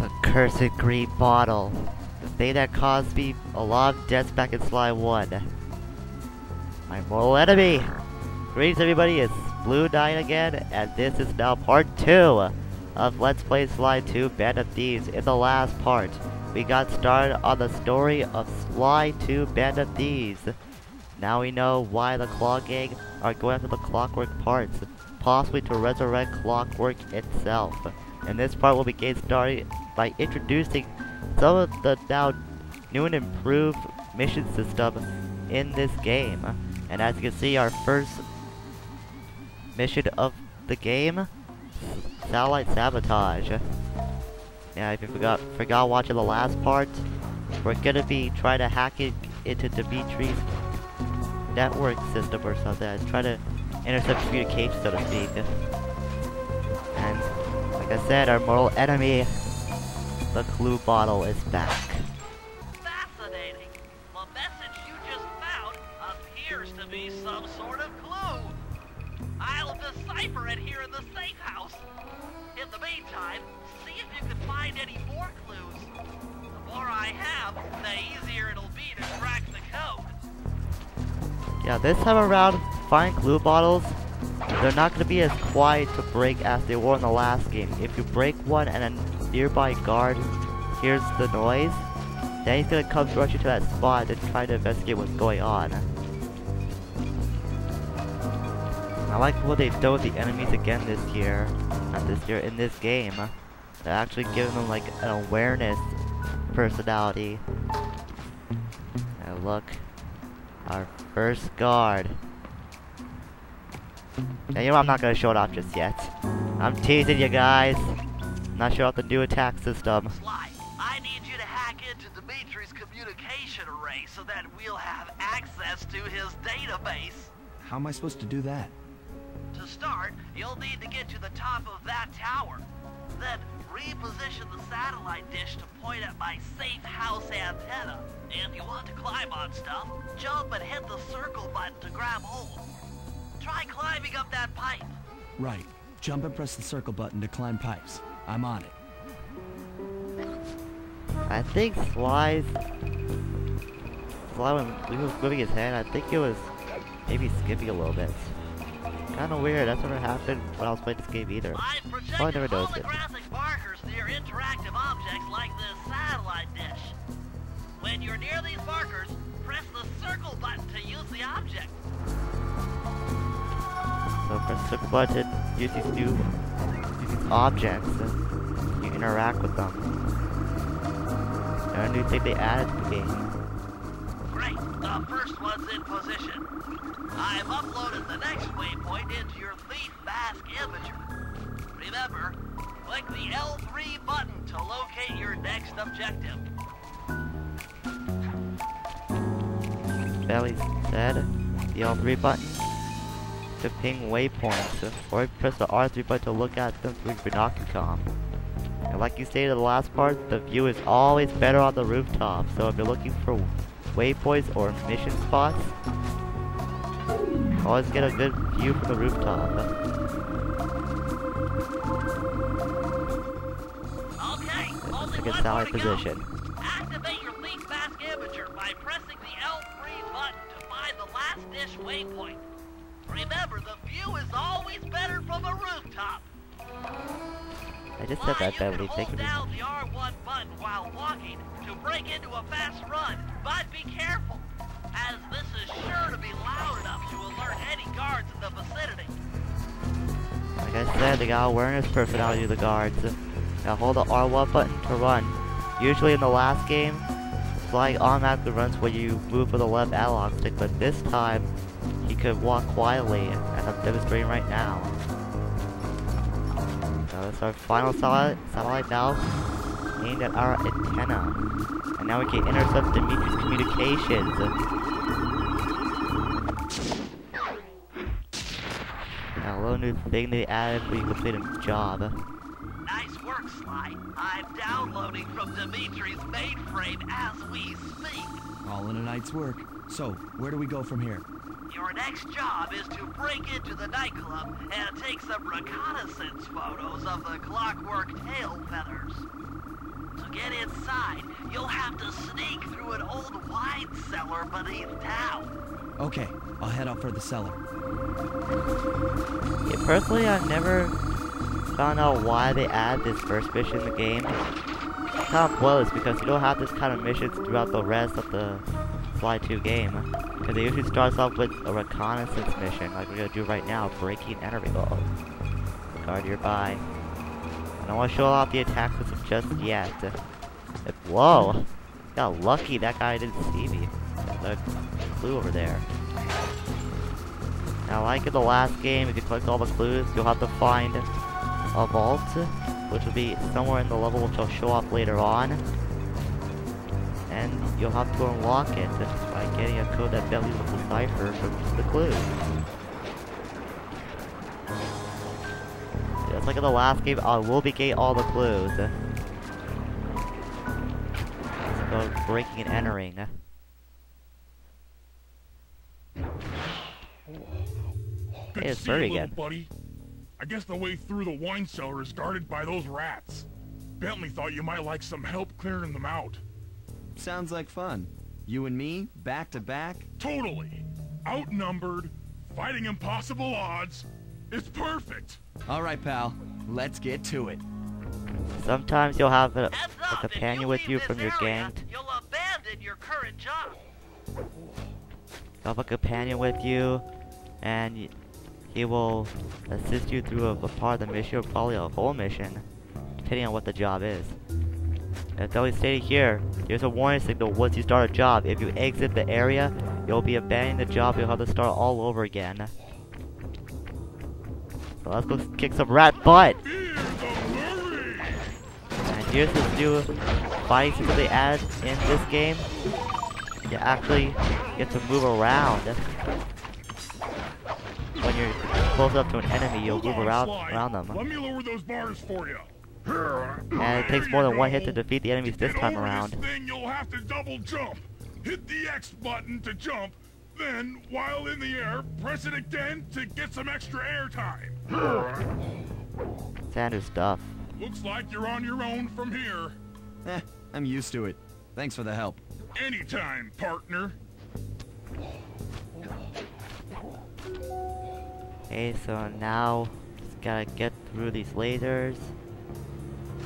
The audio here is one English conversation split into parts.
The cursed green bottle. The thing that caused me a lot of deaths back in Sly 1. My mortal enemy! Greetings everybody, it's Blue Knight again, and this is now part 2 of Let's Play Sly 2 Band of Thieves. In the last part, we got started on the story of Sly 2 Band of Thieves. Now we know why the Claw Gang are going after the Clockwork parts, possibly to resurrect Clockwork itself. In this part, we'll be getting started by introducing some of the now new and improved mission system in this game. And as you can see, our first mission of the game, Satellite Sabotage. Yeah, if you forgot watching the last part, we're gonna be trying to hack it into Dimitri's network system or something, try to intercept communication, so to speak. And like I said, our mortal enemy, the clue bottle, is back. Fascinating. The message you just found appears to be some sort of clue. I'll decipher it here in the safe house. In the meantime, see if you can find any more clues. The more I have, the easier it'll be to crack the code. Yeah, this time around, finding clue bottles, they're not going to be as quiet to break as they were in the last game. If you break one and a nearby guard hears the noise, then he's going to come rush you to that spot and try to investigate what's going on. I like what they've done with the enemies again this year. Not this year, in this game. They're actually giving them like an awareness personality. Now look, our first guard. Now, you know, I'm not gonna show it off just yet. I'm teasing you guys. Not sure off the new attack system. Sly, I need you to hack into Dimitri's communication array so that we'll have access to his database. How am I supposed to do that? To start, you'll need to get to the top of that tower. Then, reposition the satellite dish to point at my safe house antenna. If you want to climb on stuff, jump and hit the circle button to grab hold. Try climbing up that pipe. Right. Jump and press the circle button to climb pipes. I'm on it. I think Sly, when he was moving his hand, I think it was maybe skipping a little bit. Kinda weird, that's never happened when I was playing this game either. I've projected Probably never noticed it. holographic markers near interactive objects like this satellite dish. When you're near these markers, press the circle button to use the object. So press the circle button, use these objects, and you interact with them. And a new thing they added to the game. Great, the first one's in position. I've uploaded the next waypoint into your Thief Mask imager. Remember, click the L3 button to locate your next objective. Belly said the L3 button to ping waypoints, or you press the R3 button to look at them through binocular. And like you stated in the last part, the view is always better on the rooftop, so if you're looking for waypoints or mission spots, always get a good view from the rooftop. Okay, only Get one more solid to position. go. Activate your Thief Mask imager by pressing the L3 button to find the last dish waypoint. Remember, the view is always better from a rooftop. I just said that, Beverly. Thank you. Hold down the R1 button while walking to break into a fast run, but be careful, as this is sure to be loud enough to alert any guards in the vicinity. Like I said, they got awareness personality to the guards. Now hold the R1 button to run. Usually in the last game, Sly automatically runs when you move with the left analog stick, but this time, he could walk quietly, as I'm demonstrating right now. So that's our final satellite now, aimed at our antenna. And now we can intercept Dimitri's communications. Now a little new thing they added when you complete a job. Nice work, Sly. I'm downloading from Dimitri's mainframe as we speak. All in a night's work. So, where do we go from here? Your next job is to break into the nightclub and take some reconnaissance photos of the Clockwork tail feathers. To get inside, you'll have to sneak through an old wine cellar beneath town. Okay, I'll head out for the cellar. Yeah, personally, I've never found out why they add this first mission in the game. Kind of blows because you don't have this kind of missions throughout the rest of the Sly 2 game. Because it usually starts off with a reconnaissance mission, like we're gonna do right now, breaking and entering. Oh, guard nearby. I don't want to show off the attack system just yet. Whoa! Got lucky that guy didn't see me. There's a clue over there. Now, like in the last game, if you collect all the clues, you'll have to find a vault, which will be somewhere in the level which I'll show off later on. And you'll have to unlock it by getting a code that bellies with the cipher from the clues. Just like in the last game, I will be getting all the clues. So breaking and entering. Good Hey, to it's see you, Murray little again. buddy. I guess the way through the wine cellar is guarded by those rats. Bentley thought you might like some help clearing them out. Sounds like fun. You and me, back to back? Totally. Outnumbered, fighting impossible odds. It's perfect. All right, pal. Let's get to it. Sometimes you'll have a Heads up, if companion you with leave you this from your area, gang. you'll abandon your current job. You'll have a companion with you, and he will assist you through a part of the mission, or probably a whole mission, depending on what the job is. As always stated here, here's a warning signal once you start a job. If you exit the area, you'll be abandoning the job. You'll have to start all over again. So let's go kick some rat butt! Fear the Murray. And here's this new fighting system they added in this game. You actually get to move around. When you're close up to an enemy, you'll Hold move on, around Sly. them. Let me lower those bars for you. And it takes more than one hit to defeat the enemies this time around. This thing, you'll have to double jump. Hit the X button to jump, then, while in the air, press it again to get some extra air time. Standard stuff. Looks like you're on your own from here. I'm used to it. Thanks for the help. Anytime, partner. Okay, so now just gotta get through these lasers.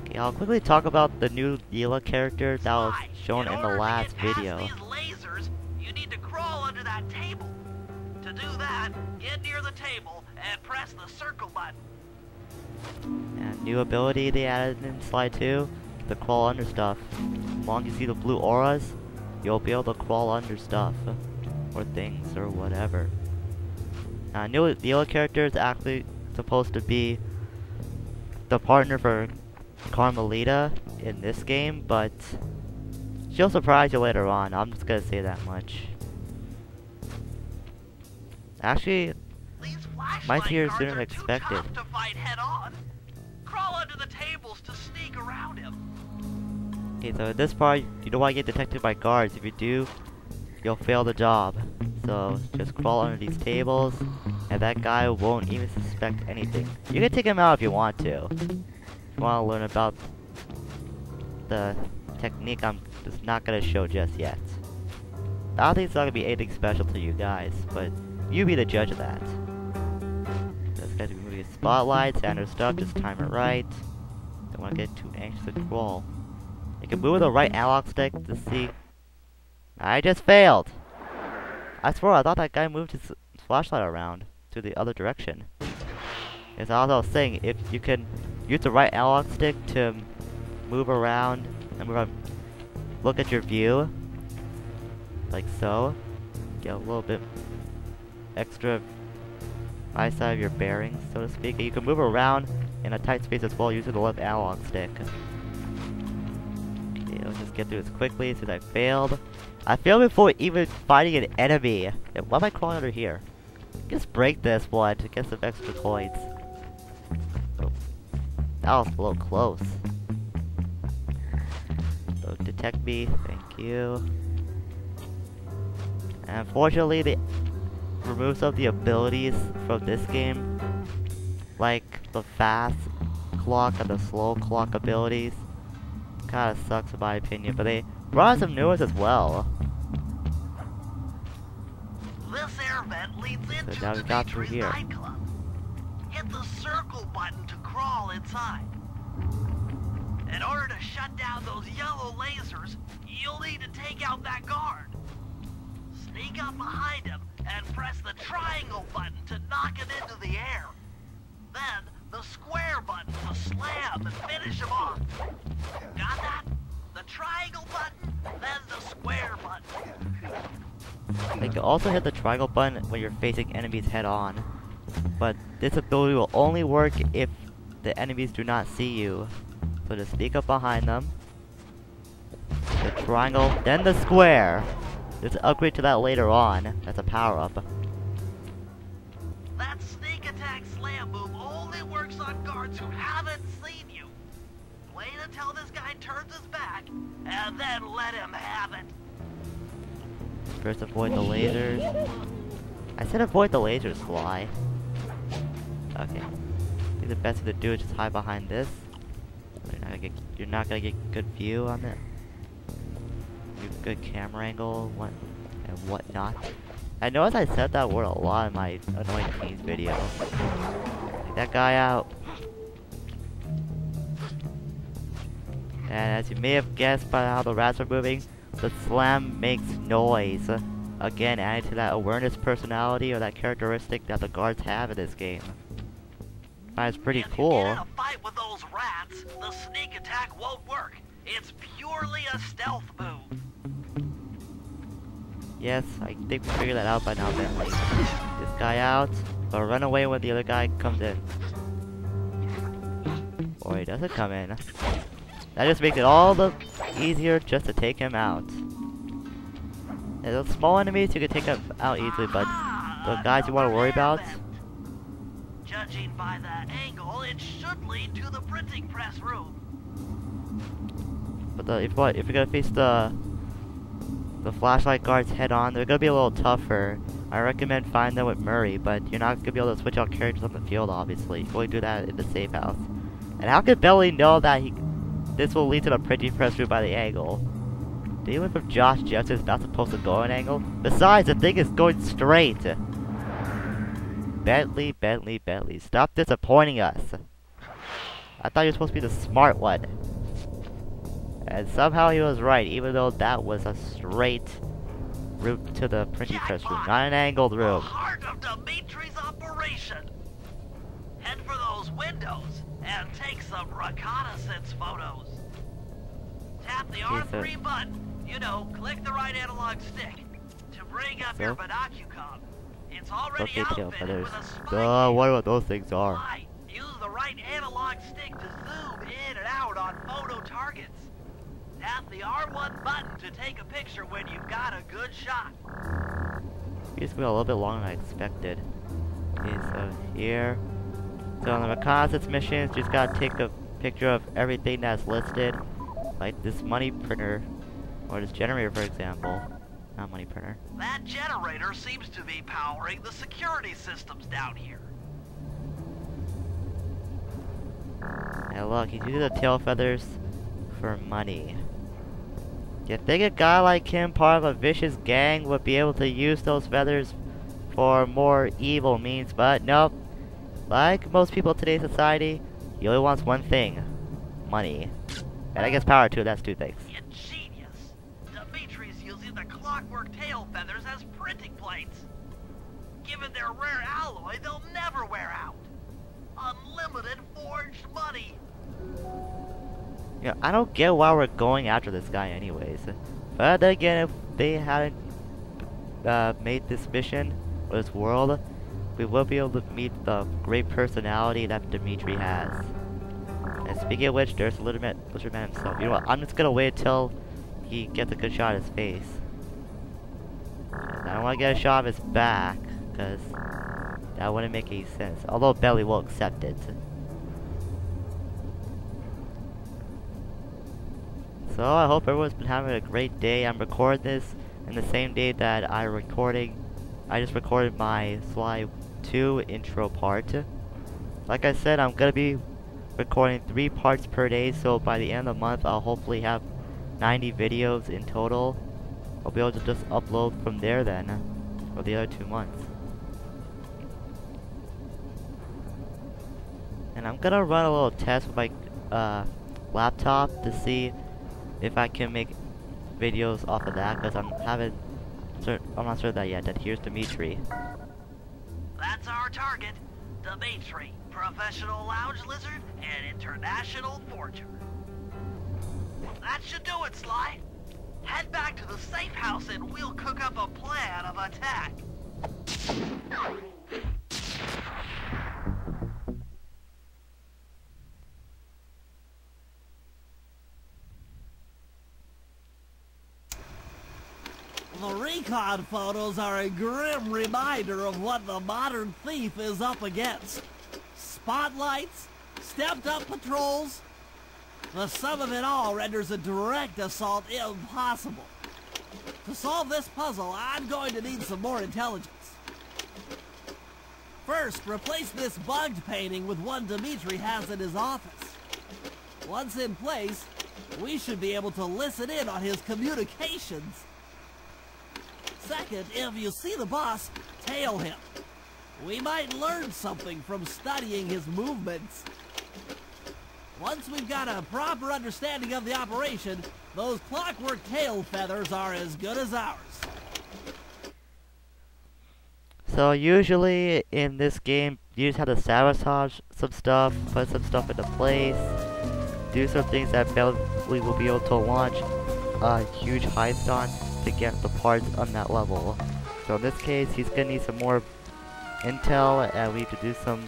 Okay, I'll quickly talk about the new Yela character that was Sly, shown in the order to last get past video. these lasers, you need to crawl under that table. To do that, get near the table and press the circle button. And new ability they added in Sly 2, the crawl under stuff. As long as you see the blue auras, you'll be able to crawl under stuff. Or things, or whatever. New Yela character is actually supposed to be the partner for Carmelita in this game, but she'll surprise you later on. I'm just gonna say that much. Actually, These might flashlight see her guards sooner are than too expected. tough to fight head on. Crawl under the tables to sneak around him. Okay, so in this part, you don't want to get detected by guards. If you do, you'll fail the job. So just crawl under these tables, and that guy won't even suspect anything. You can take him out if you want to. If you want to learn about the technique, I'm just not going to show just yet. I don't think it's not going to be anything special to you guys, but you be the judge of that. Just got to be moving spotlights, standard stuff, just time it right. Don't want to get too anxious to crawl. You can move with the right analog stick to see. I just failed! I swear, I thought that guy moved his flashlight around to the other direction. As I was saying, if you can use the right analog stick to move around and look at your view, like so, get a little bit extra eyesight of your bearings, so to speak. And you can move around in a tight space as well using the left analog stick. Okay, let's just get through this quickly since I failed. I failed before even fighting an enemy. Why am I crawling under here? Just break this one to get some extra coins. Oh, that was a little close. Don't detect me, thank you. And unfortunately, they remove some of the abilities from this game, like the fast clock and the slow clock abilities. kinda sucks in my opinion, but they brought some new ones as well. This air vent leads into now we got through Dimitri's here. nightclub. Hit the circle button to crawl inside. In order to shut down those yellow lasers, you'll need to take out that guard. Sneak up behind him and press the triangle button to knock him into the air. Then, the square button to slam and finish him off. Got that? The triangle button, then the square button. You can also hit the triangle button when you're facing enemies head on. But this ability will only work if the enemies do not see you. So just sneak up behind them. The triangle, then the square. There's an upgrade to that later on. That's a power up. That sneak attack slam move only works on guards who haven't seen you. Wait until this guy turns his back, and then let him have it. First avoid the lasers. I said avoid the lasers, Fly. Okay. I think the best thing to do is just hide behind this. You're not gonna get good view on it. Good camera angle, and whatnot. I noticed I said that word a lot in my Annoying Teens video. Take that guy out. And as you may have guessed by how the rats are moving, the slam makes noise. Again, adding to that awareness personality or that characteristic that the guards have in this game. That's pretty cool. If you get in a fight with those rats, the sneak attack won't work. It's purely a stealth move. Yes, I think we figured that out by now, Bentley. This guy out, but run away when the other guy comes in. Or he doesn't come in. That just makes it all the easier just to take him out. There's small enemies you can take them out easily, but the guys you want to worry about. Judging by the angle, it should lead to the printing press room. But if you're gonna face the flashlight guards head on, they're gonna be a little tougher. I recommend finding them with Murray, but you're not gonna be able to switch out characters on the field, obviously. You can only do that in the safe house. And how could Belly know that this will lead to the printing press room by the angle? Even if Josh Jefferson's not supposed to go an angle. Besides, the thing is going straight. Bentley, stop disappointing us. I thought you were supposed to be the smart one. And somehow he was right, even though that was a straight route to the printing press room, not an angled The room. heart of Dimitri's operation. Head for those windows and take some reconnaissance photos. Tap the R3 button. You know, click the right analog stick to bring up your binocucom. It's already outfitted with a spy. What about those things are? Right. Use the right analog stick to zoom in and out on photo targets. Tap the R1 button to take a picture when you've got a good shot. It's been a little bit longer than I expected. Okay, so here. So on the reconnaissance missions, just gotta take a picture of everything that's listed. Like this money printer, or this generator for example. Not money printer. That generator seems to be powering the security systems down here. And look, he's using the tail feathers for money. You think a guy like him, part of a vicious gang, would be able to use those feathers for more evil means, but nope. Like most people in today's society, he only wants one thing. Money. And I guess power too, that's two things. Ingenious. Dimitri's using the clockwork tail feathers as printing plates. Given their rare alloy, they'll never wear out. Unlimited forged money. Yeah, I don't get why we're going after this guy anyways. But then again, if they hadn't made this mission, or this world, we will be able to meet the great personality that Dimitri has. And speaking of which, there's Lizard Man himself. You know what, I'm just gonna wait until he gets a good shot of his face. I don't want to get a shot of his back, because that wouldn't make any sense. Although Belly will accept it. So I hope everyone's been having a great day. I'm recording this in the same day that I just recorded my Sly 2 intro part. Like I said, I'm gonna be recording 3 parts per day, so by the end of the month I'll hopefully have 90 videos in total. I'll be able to just upload from there then, for the other 2 months. And I'm gonna run a little test with my laptop to see if I can make videos off of that, because I'm not sure of that yet. That here's Dimitri. That's our target, Dimitri, professional lounge lizard and international forger. That should do it, Sly. Head back to the safe house and we'll cook up a plan of attack. The recon photos are a grim reminder of what the modern thief is up against. Spotlights, stepped-up patrols. The sum of it all renders a direct assault impossible. To solve this puzzle, I'm going to need some more intelligence. First, replace this bugged painting with one Dimitri has in his office. Once in place, we should be able to listen in on his communications. Second, if you see the boss, tail him. We might learn something from studying his movements. Once we've got a proper understanding of the operation, those clockwork tail feathers are as good as ours. So usually in this game, you just have to sabotage some stuff, put some stuff into place, do some things that Belly will be able to launch a huge heist on to get the parts on that level. So in this case, he's gonna need some more intel, and we need to do some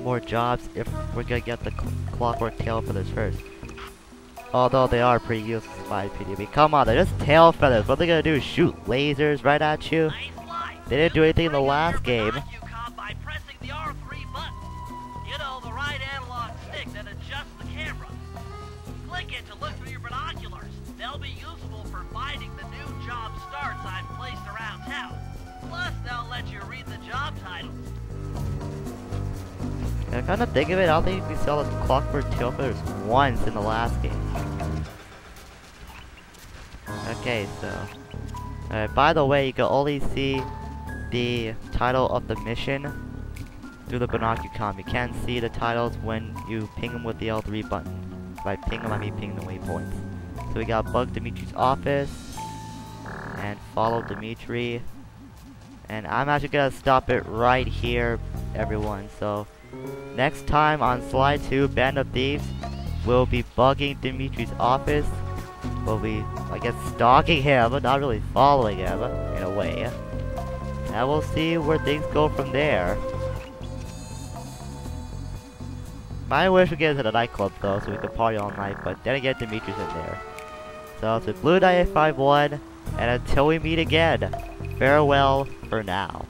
more jobs if we're gonna get the clockwork tail feathers first. Although they are pretty useless in my opinion. I mean, come on, they're just tail feathers. What are they gonna do? Shoot lasers right at you? They didn't do anything in the last game. By pressing the R3 button. You know, the right analog stick that adjusts the camera. Click it to look through your binoculars. They'll be useful for finding the new job starts I've placed around town. Plus, they'll let you read the job titles. I kind of think of it, I don't think we saw the clockwork tail feathers once in the last game. Okay, so... by the way, you can only see the title of the mission through the binocular. You can't see the titles when you ping them with the L3 button. By ping them, I mean ping the waypoints. So we got bug Dimitri's office, and follow Dimitri. And I'm actually gonna stop it right here, everyone. So next time on Sly 2 Band of Thieves, we'll be bugging Dimitri's office. We'll be, I guess, stalking him, but not really following him, in a way. And we'll see where things go from there. I wish we get into the nightclub though, so we could party all night, but then again, Dimitri's in there. So it's Blue 951, and until we meet again, farewell for now.